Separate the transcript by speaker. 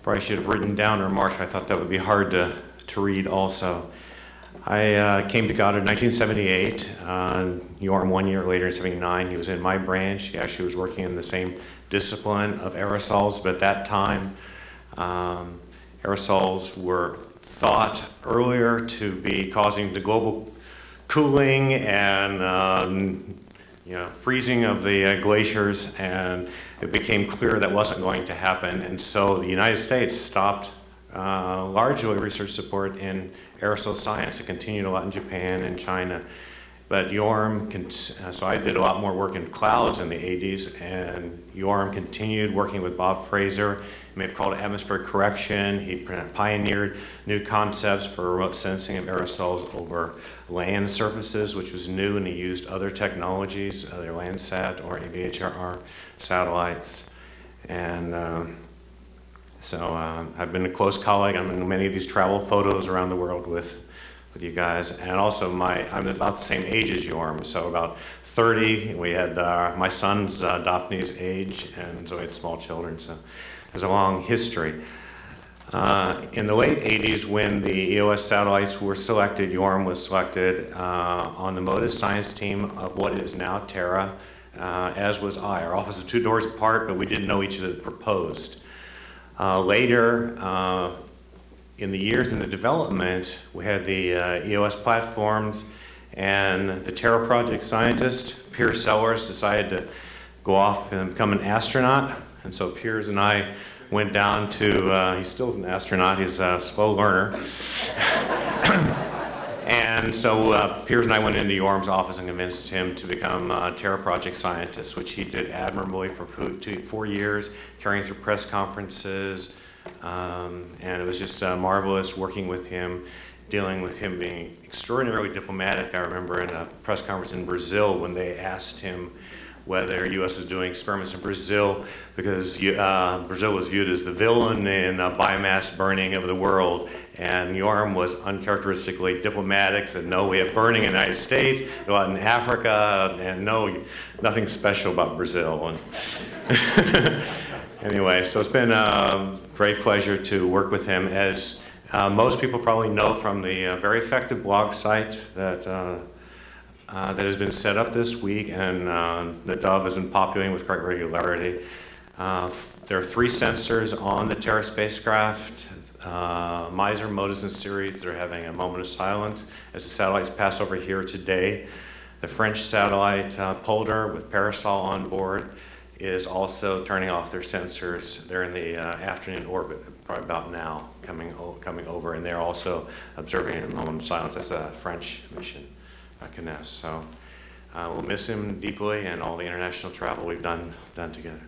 Speaker 1: probably should have written down remarks, but I thought that would be hard to read also. I came to Goddard in 1978. Yoram 1 year later in 79. He was in my branch. He actually was working in the same discipline of aerosols, but at that time, aerosols were thought earlier to be causing the global cooling and freezing of the glaciers, and it became clear that wasn't going to happen. And so the United States stopped largely research support in aerosol science. It continued a lot in Japan and China. But Yoram, so I did a lot more work in clouds in the 80s, and Yoram continued working with Bob Fraser. He may have called it atmospheric correction. He pioneered new concepts for remote sensing of aerosols over land surfaces, which was new, and he used other technologies, either Landsat or AVHRR satellites. And so I've been a close colleague. I'm in many of these travel photos around the world with you guys, and also I'm about the same age as Yoram, so about 30. We had my son's Daphne's age, and so we had small children, so there's a long history. In the late 80s, when the EOS satellites were selected, Yoram was selected on the MODIS science team of what is now Terra, as was I. Our office is 2 doors apart, but we didn't know each other proposed. Later, in the years in the development, we had the EOS platforms, and the Terra project scientist, Piers Sellers, decided to go off and become an astronaut. And so Piers and I went down to, he still is an astronaut, he's a slow learner. And so Piers and I went into Yoram's office and convinced him to become a Terra project scientist, which he did admirably for 4 years, carrying through press conferences. And it was just marvelous working with him, dealing with him being extraordinarily diplomatic. I remember in a press conference in Brazil when they asked him whether U.S. was doing experiments in Brazil because Brazil was viewed as the villain in biomass burning of the world. And Yoram was uncharacteristically diplomatic, said, no, we have burning in the United States, a lot in Africa, and no, nothing special about Brazil. And anyway, so it's been a great pleasure to work with him. As most people probably know from the very effective blog site that has been set up this week, and the Dove has been populating with great regularity. There are 3 sensors on the Terra spacecraft, Miser, MODIS, and Ceres. They're having a moment of silence as the satellites pass over here today. The French satellite Polder with Parasol on board is also turning off their sensors. They're in the afternoon orbit, probably about now, coming over, and they're also observing a moment of silence. That's a French mission, Kness. So we'll miss him deeply, and all the international travel we've done together.